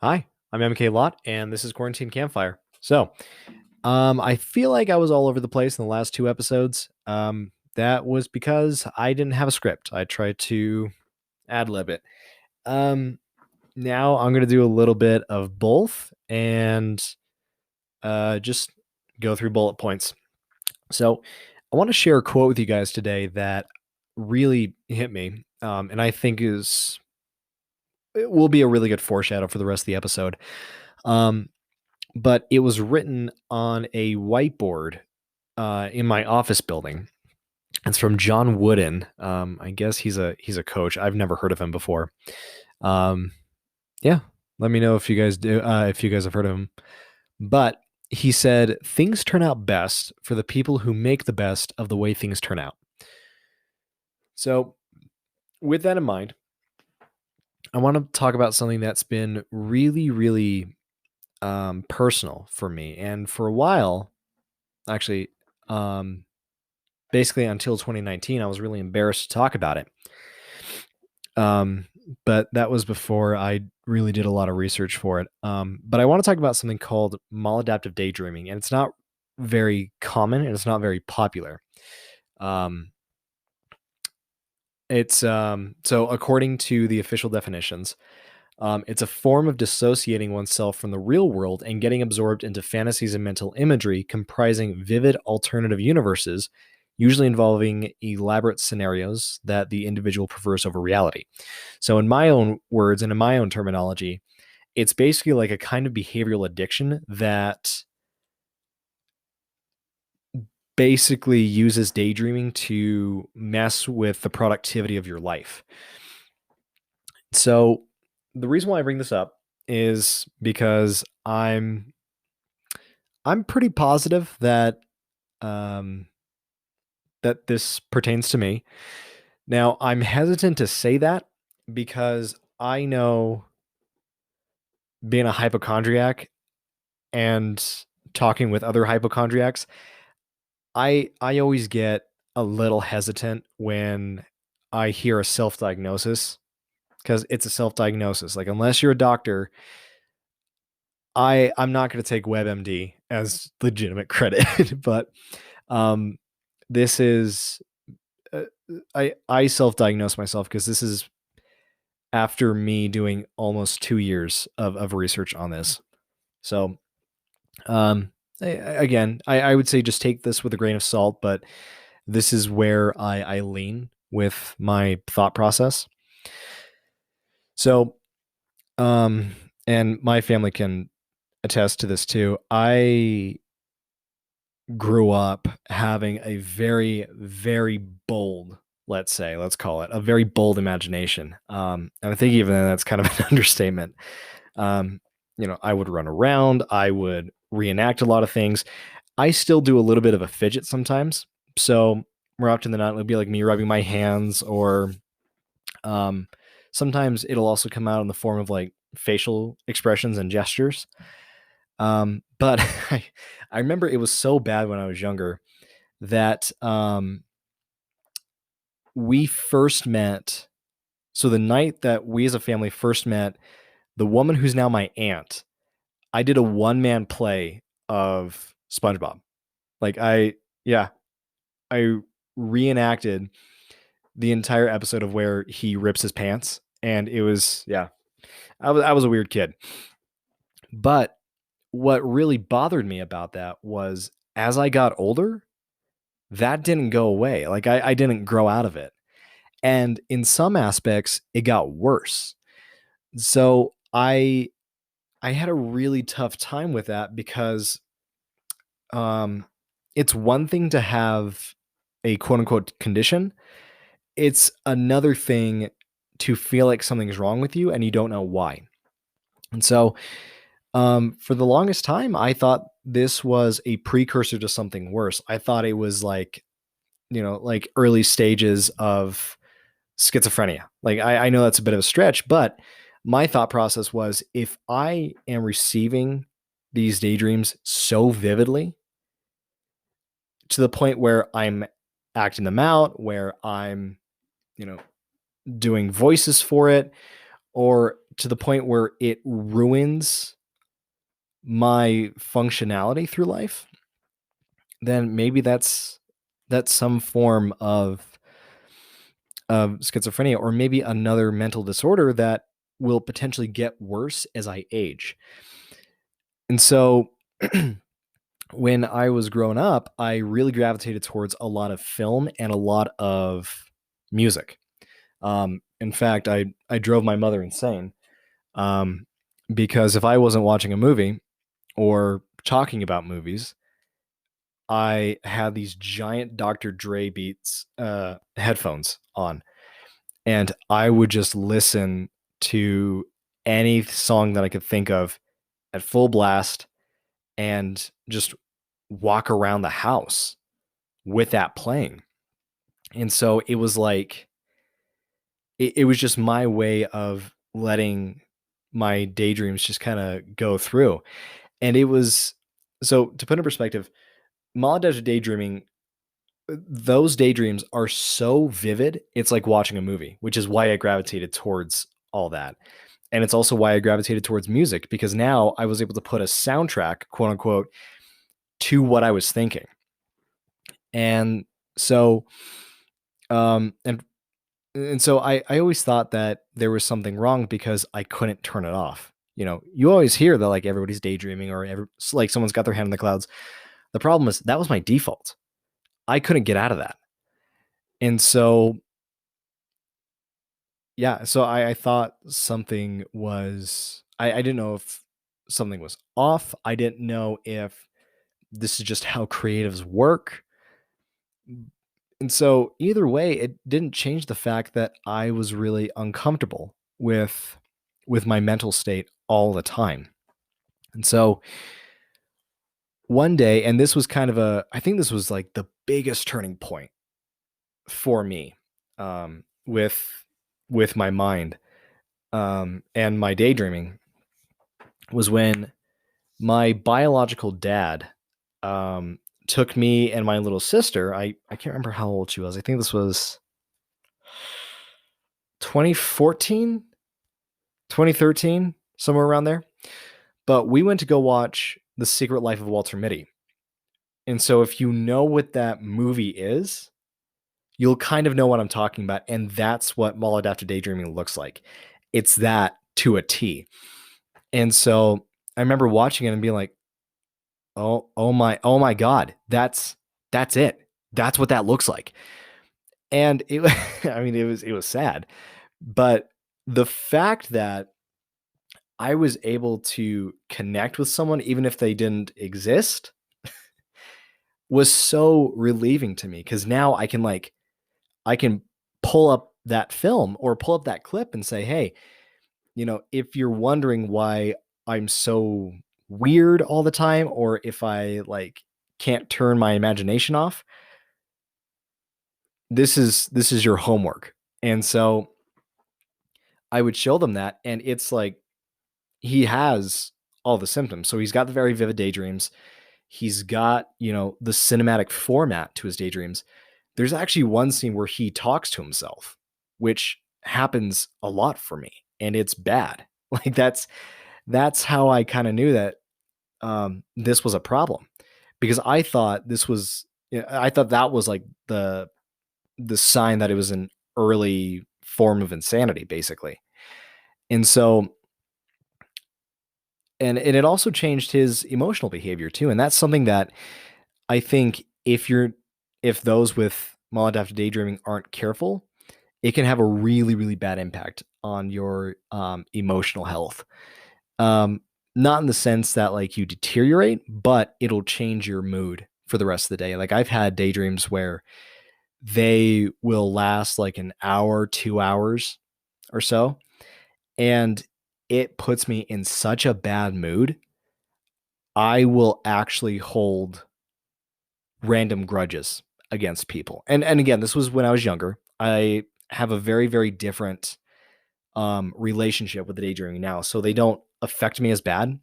Hi, I'm MK Lott, and this is Quarantine Campfire. I feel like I was all over the place in the last two episodes. That was because I didn't have a script. I tried to ad lib it. Um, Now I'm gonna do a little bit of both and just go through bullet points. So, I want to share a quote with you guys today that really hit me, and I think is it will be a really good foreshadow for the rest of the episode. Um, but it was written on a whiteboard in my office building. It's from John Wooden. I guess he's a coach. I've never heard of him before. Um, yeah, let me know if you guys do. If you guys have heard of him. But he said things turn out best for the people who make the best of the way things turn out. So, with that in mind, I want to talk about something that's been really, really personal for me, and for a while, actually, um, basically until 2019, I was really embarrassed to talk about it. Um, but that was before I really did a lot of research for it. But I want to talk about something called maladaptive daydreaming, and it's not very common and it's not very popular. Um, so according to the official definitions, it's a form of dissociating oneself from the real world and getting absorbed into fantasies and mental imagery comprising vivid alternative universes, usually involving elaborate scenarios that the individual prefers over reality. So, in my own words and in my own terminology, it's basically like a kind of behavioral addiction that basically uses daydreaming to mess with the productivity of your life. So, the reason why I bring this up is because I'm pretty positive that um, that this pertains to me. Now, I'm hesitant to say that because I know being a hypochondriac and talking with other hypochondriacs, I always get a little hesitant when I hear a self-diagnosis because it's a self-diagnosis. Like unless you're a doctor, I'm not going to take WebMD as legitimate credit, but um, this is I self-diagnose myself because this is after me doing almost 2 years of research on this. So again, I would say just take this with a grain of salt, but this is where I lean with my thought process. So um, and my family can attest to this too. I grew up having a very, very bold, let's call it a very bold imagination. And I think even that's kind of an understatement. Um, I would run around, I would reenact a lot of things. I still do a little bit of a fidget sometimes. So more often than not, it'll be like me rubbing my hands, or um, sometimes it'll also come out in the form of like facial expressions and gestures. But I remember it was so bad when I was younger that we first met. So the night that we as a family first met, the woman who's now my aunt, I did a one man play of SpongeBob. Like yeah, I reenacted the entire episode of where he rips his pants, and it was yeah, I was a weird kid. But what really bothered me about that was as I got older, that didn't go away. Like I didn't grow out of it. And in some aspects, it got worse. So I had a really tough time with that because um it's one thing to have a quote unquote condition. It's another thing to feel like something's wrong with you and you don't know why. And so for the longest time, I thought this was a precursor to something worse. I thought it was like, like early stages of schizophrenia. Like I know that's a bit of a stretch, but my thought process was if I am receiving these daydreams so vividly to the point where I'm acting them out, where I'm, you know, doing voices for it, or to the point where it ruins my functionality through life, then maybe that's some form of schizophrenia, or maybe another mental disorder that will potentially get worse as I age. And so when I was growing up, I really gravitated towards a lot of film and a lot of music. In fact, I drove my mother insane, um, because if I wasn't watching a movie or talking about movies, I had these giant Dr. Dre beats headphones on, and I would just listen to any song that I could think of at full blast and just walk around the house with that playing. And so it was like it was just my way of letting my daydreams just kind of go through. And it was, so to put in perspective, maladaptive daydreaming, those daydreams are so vivid, it's like watching a movie, which is why I gravitated towards all that. And it's also why I gravitated towards music, because now I was able to put a soundtrack, quote unquote, to what I was thinking. And so, um, and and so I always thought that there was something wrong because I couldn't turn it off. You always hear that like everybody's daydreaming, or like someone's got their hand in the clouds. The problem is that was my default. I couldn't get out of that. And so, yeah, so I thought something was, I didn't know if something was off. I didn't know if this is just how creatives work. And so either way, it didn't change the fact that I was really uncomfortable with my mental state all the time. And so one day, and this was kind of I think this was like the biggest turning point for me, with my mind, and my daydreaming, was when my biological dad, um, took me and my little sister. I can't remember how old she was. I think this was 2014, 2013, somewhere around there. But we went to go watch The Secret Life of Walter Mitty. And so if you know what that movie is, you'll kind of know what I'm talking about. And that's what maladaptive daydreaming looks like. It's that to a T. And so I remember watching it and being like, oh my God, that's it. That's what that looks like. And it, I mean, it was sad, but the fact that I was able to connect with someone, even if they didn't exist, was so relieving to me, because now I can pull up that film or pull up that clip and say, hey, if you're wondering why I'm so weird all the time, or if I like can't turn my imagination off, this is your homework. And so I would show them that, and it's like he has all the symptoms. So he's got the very vivid daydreams. He's got, the cinematic format to his daydreams. There's actually one scene where he talks to himself, which happens a lot for me, and it's bad. Like that's how I kind of knew that, this was a problem, because I thought that was like the sign that it was an early form of insanity, basically. And so, and it also changed his emotional behavior too. And that's something that I think if those with maladaptive daydreaming aren't careful, it can have a really, really bad impact on your emotional health. Um, Not in the sense that like you deteriorate, but it'll change your mood for the rest of the day. Like I've had daydreams where they will last like an hour, 2 hours or so. And it puts me in such a bad mood. I will actually hold random grudges against people. And again, this was when I was younger. I have a very, very different relationship with the daydreaming now. So they don't affect me as bad.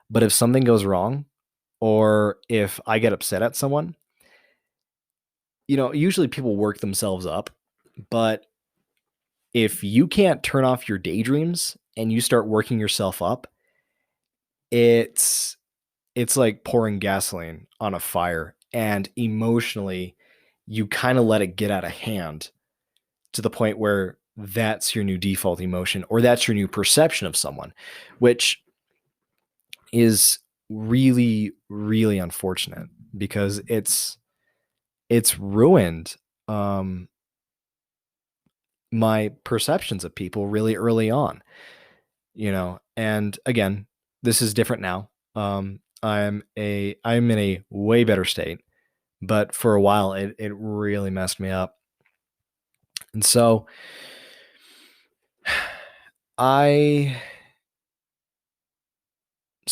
But if something goes wrong, or if I get upset at someone, usually people work themselves up, but if you can't turn off your daydreams and you start working yourself up, it's like pouring gasoline on a fire, and emotionally you kind of let it get out of hand to the point where that's your new default emotion, or that's your new perception of someone, which is really, really unfortunate because it's ruined um, my perceptions of people really early on, And again, this is different now. I'm in a way better state, but for a while it really messed me up. And so I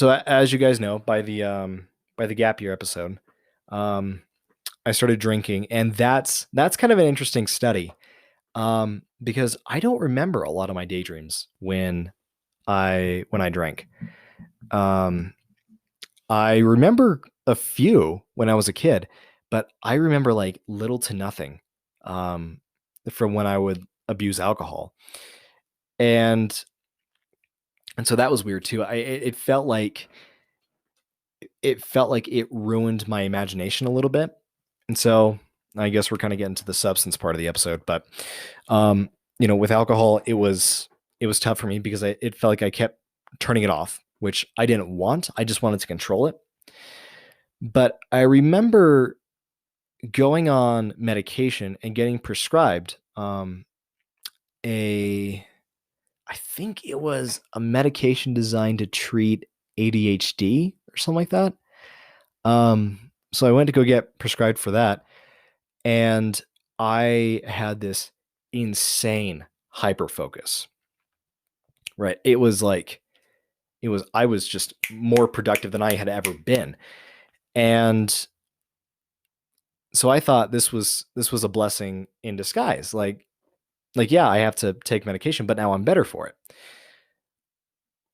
as you guys know, by the gap year episode, um I started drinking, and that's kind of an interesting study. Because I don't remember a lot of my daydreams when I drank. Um I remember a few when I was a kid, but I remember like little to nothing from when I would abuse alcohol. And so that was weird too. It felt like it ruined my imagination a little bit. And so I guess we're kind of getting to the substance part of the episode, but um, with alcohol, it was tough for me because it felt like I kept turning it off, which I didn't want. I just wanted to control it. But I remember going on medication and getting prescribed a I think it was a medication designed to treat ADHD or something like that. So I went to go get prescribed for that, and I had this insane hyper focus. Right? I was just more productive than I had ever been. And so I thought this was a blessing in disguise. Yeah, I have to take medication, but now I'm better for it.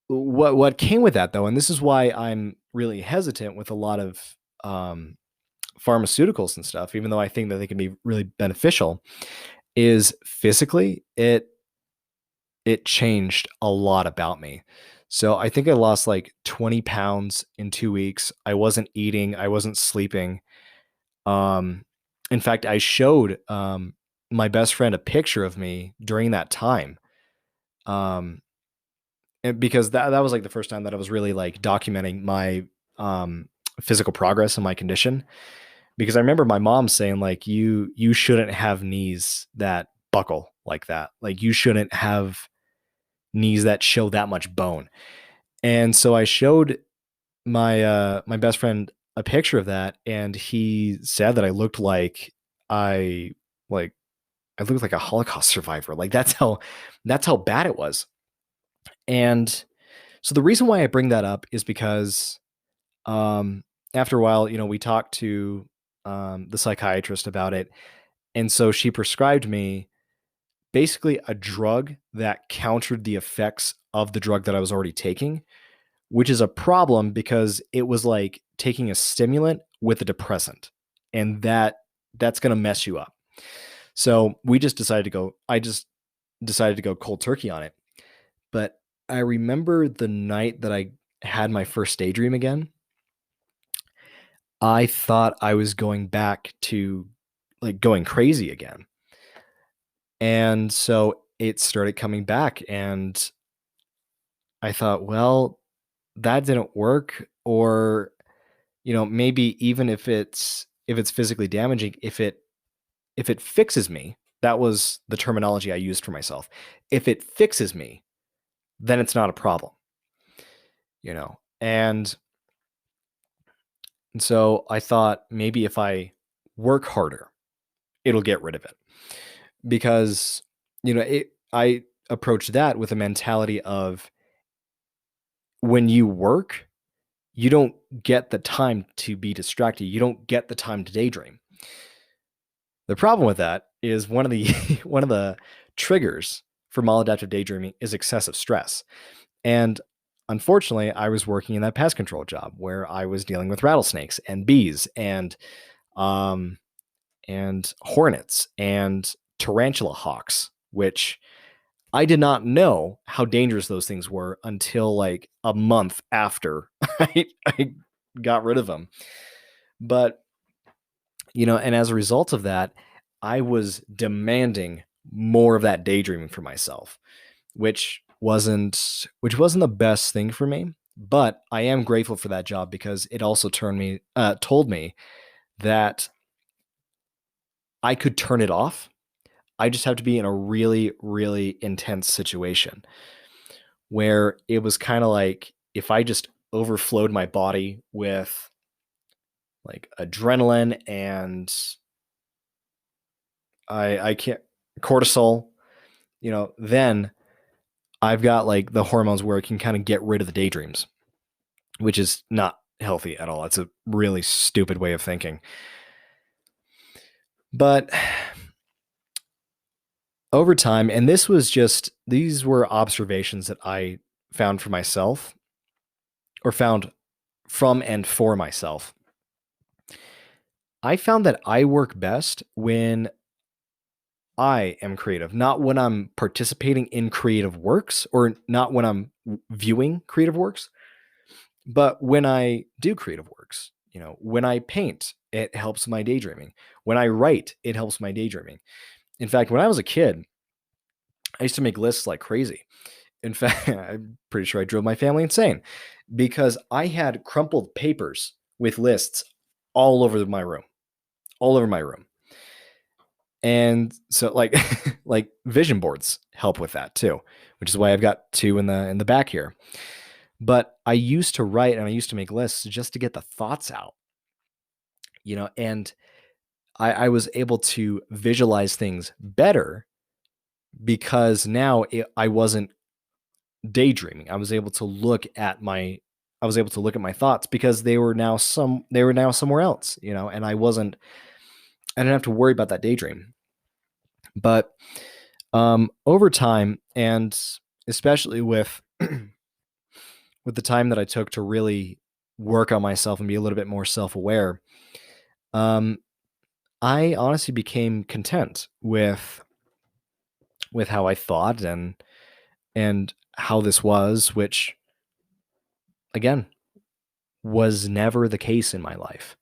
What came with that though, and this is why I'm really hesitant with a lot of pharmaceuticals and stuff, even though I think that they can be really beneficial, is physically it changed a lot about me. So I think I lost like 20 pounds in 2 weeks. I wasn't eating, I wasn't sleeping. Um, in fact, I showed my best friend a picture of me during that time. Um, and because that was like the first time that I was really like documenting my um, physical progress and my condition. Because I remember my mom saying like you shouldn't have knees that buckle like that. Like you shouldn't have knees that show that much bone. And so I showed my best friend a picture of that, and he said that I looked like I like I looked like a Holocaust survivor. Like that's how bad it was. And so the reason why I bring that up is because um after a while, we talked to the psychiatrist about it. And so she prescribed me basically a drug that countered the effects of the drug that I was already taking, which is a problem because it was like taking a stimulant with a depressant, and that's going to mess you up. So I just decided to go cold turkey on it. But I remember the night that I had my first daydream again, I thought I was going back to like going crazy again. And so it started coming back, and I thought, well, that didn't work. Or maybe even if it's physically damaging, if it fixes me, that was the terminology I used for myself. If it fixes me, then it's not a problem, and so I thought maybe if I work harder, it'll get rid of it. Because I approached that with a mentality of, when you work, you don't get the time to be distracted. You don't get the time to daydream. The problem with that is one of the one of the triggers for maladaptive daydreaming is excessive stress. And unfortunately, I was working in that pest control job where I was dealing with rattlesnakes and bees and hornets and tarantula hawks, which I did not know how dangerous those things were until like a month after I got rid of them. But, and as a result of that, I was demanding more of that daydreaming for myself, which wasn't the best thing for me. But I am grateful for that job because it also told me that I could turn it off. I just have to be in a really, really intense situation where it was kind of like if I just overflowed my body with like adrenaline and I can't cortisol, then I've got like the hormones where it can kind of get rid of the daydreams, which is not healthy at all. It's a really stupid way of thinking. But over time, and these were observations that I found for myself or found from and for myself. I found that I work best when I am creative, not when I'm participating in creative works or not when I'm viewing creative works, but when I do creative works. When I paint, it helps my daydreaming. When I write, it helps my daydreaming. In fact, when I was a kid, I used to make lists like crazy. In fact, I'm pretty sure I drove my family insane because I had crumpled papers with lists all over my room, all over my room. And so like like vision boards help with that too, which is why I've got two in the back here. But I used to write and I used to make lists just to get the thoughts out, and I was able to visualize things better because now I wasn't daydreaming. I was able to look at my thoughts because they were now somewhere else, and I didn't have to worry about that daydream. But over time, and especially with with the time that I took to really work on myself and be a little bit more self-aware, um, I honestly became content with how I thought and how this was, which again was never the case in my life.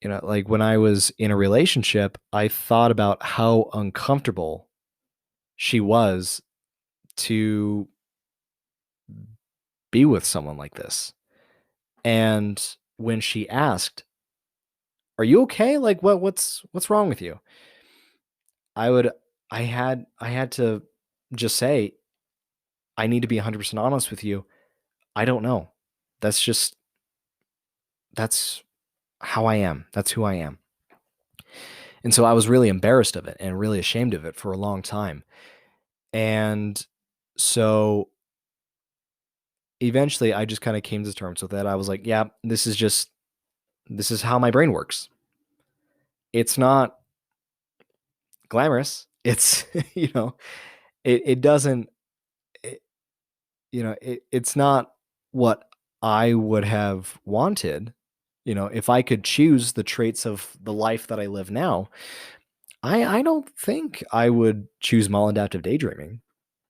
Like when I was in a relationship, I thought about how uncomfortable she was to be with someone like this. And when she asked, "Are you okay? Like what's wrong with you?" I would I had to just say, "I need to be 100% honest with you. I don't know. That's just that's how I am. That's who I am." And so I was really embarrassed of it and really ashamed of it for a long time. And so eventually I just kind of came to terms with it. I was like, yeah, this is how my brain works. It's not glamorous. It's, it doesn't, it, it's not what I would have wanted. If I could choose the traits of the life that I live now, I don't think I would choose maladaptive daydreaming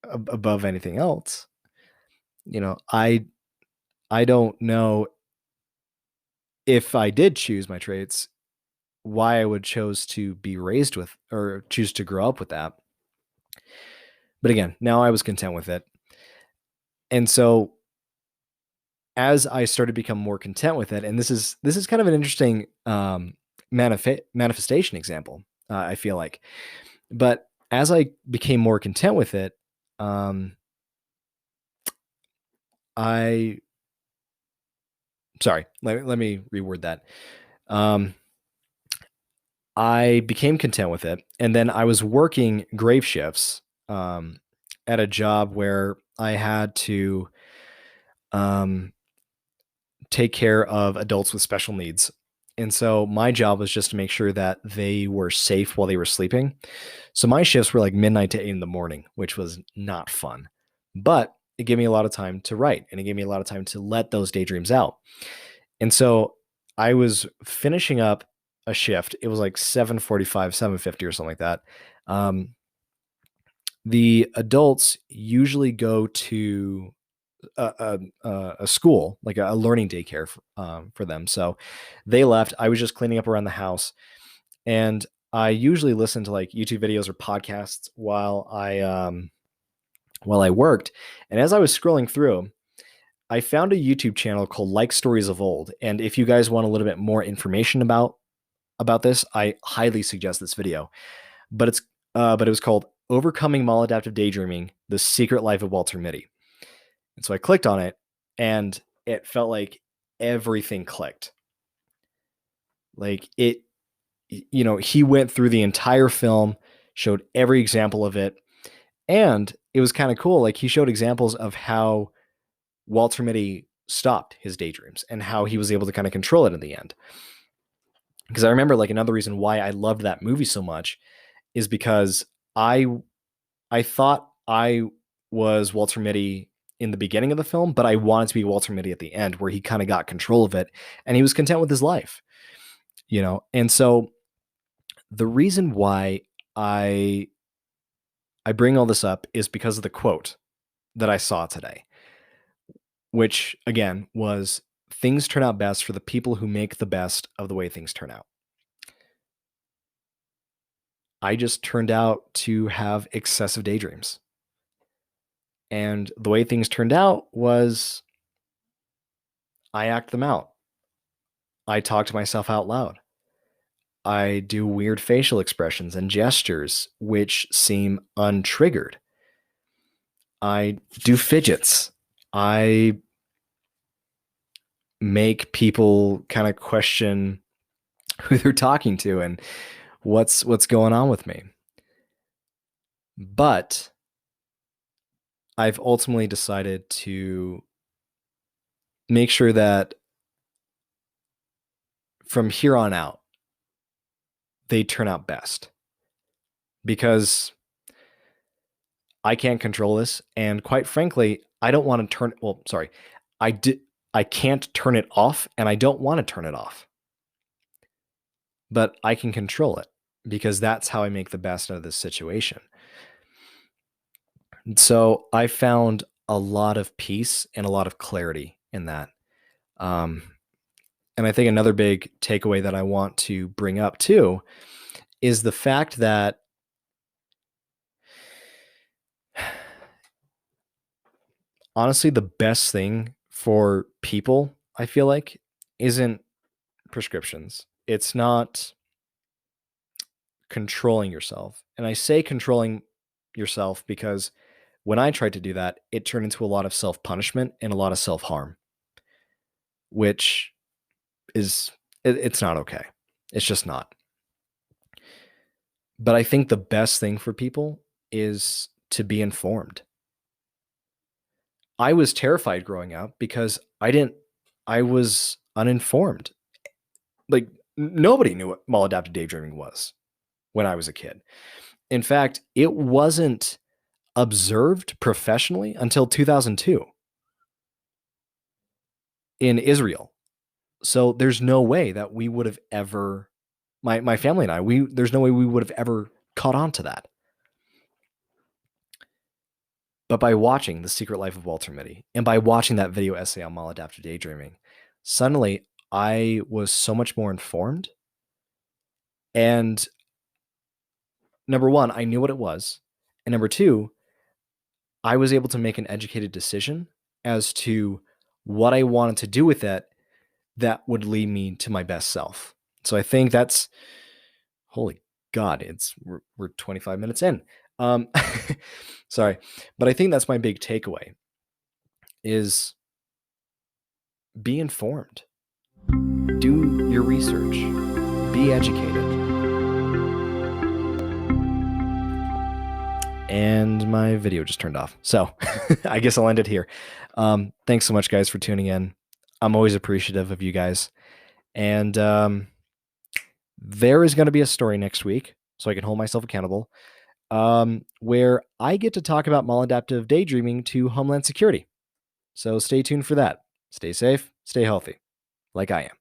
above anything else. I don't know if I did choose my traits, why I would chose to be raised with or choose to grow up with that. But again, now I was content with it. And so as I started to become more content with it, and this is kind of an interesting manifestation example, I feel like. But as I became more content with it, um, I sorry, let me reword that. Um, I became content with it, and then I was working grave shifts at a job where I had to um, take care of adults with special needs. And so my job was just to make sure that they were safe while they were sleeping. So my shifts were like midnight to 8 in the morning, which was not fun. But it gave me a lot of time to write and it gave me a lot of time to let those daydreams out. And so I was finishing up a shift. It was like 7:45, 7:50 or something like that. Um, the adults usually go to a school, like a learning daycare for them. So they left. I was just cleaning up around the house, and I usually listen to like YouTube videos or podcasts while I worked. And as I was scrolling through, I found a YouTube channel called Like Stories of Old. And if you guys want a little bit more information about this, I highly suggest this video. But it was called Overcoming Maladaptive Daydreaming: The Secret Life of Walter Mitty. And so I clicked on it, and it felt like everything clicked. Like it, he went through the entire film, showed every example of it. And it was kind of cool. Like he showed examples of how Walter Mitty stopped his daydreams and how he was able to kind of control it in the end. Because I remember like another reason why I loved that movie so much is because I thought I was Walter Mitty in the beginning of the film, but I wanted to be Walter Mitty at the end, where he kind of got control of it and he was content with his life, And so the reason why I bring all this up is because of the quote that I saw today, which again was, "Things turn out best for the people who make the best of the way things turn out." I just turned out to have excessive daydreams. And the way things turned out was I act them out. I talk to myself out loud. I do weird facial expressions and gestures which seem untriggered. I do fidgets. I make people kind of question who they're talking to and what's going on with me. But I've ultimately decided to make sure that from here on out, they turn out best, because I can't control this. And quite frankly, I don't want to I can't turn it off, and I don't want to turn it off, but I can control it because that's how I make the best out of this situation. So I found a lot of peace and a lot of clarity in that. And I think another big takeaway that I want to bring up too is the fact that honestly, the best thing for people, I feel like, isn't prescriptions. It's not controlling yourself. And I say controlling yourself because when I tried to do that, it turned into a lot of self-punishment and a lot of self-harm, which it's not okay. It's just not. But I think the best thing for people is to be informed. I was terrified growing up because I was uninformed. Like nobody knew what maladaptive daydreaming was when I was a kid. In fact, it wasn't observed professionally until 2002 in Israel. So there's no way that we would have ever, my family and I, there's no way we would have ever caught on to that. But by watching The Secret Life of Walter Mitty and by watching that video essay on maladaptive daydreaming, suddenly I was so much more informed. And number one, I knew what it was. And number two, I was able to make an educated decision as to what I wanted to do with it that would lead me to my best self. So I think that's, holy God, we're 25 minutes in. Sorry, but I think that's my big takeaway is be informed, do your research, be educated. And my video just turned off. So I guess I'll end it here. Thanks so much, guys, for tuning in. I'm always appreciative of you guys. And there is going to be a story next week, so I can hold myself accountable, where I get to talk about maladaptive daydreaming to Homeland Security. So stay tuned for that. Stay safe, stay healthy, like I am.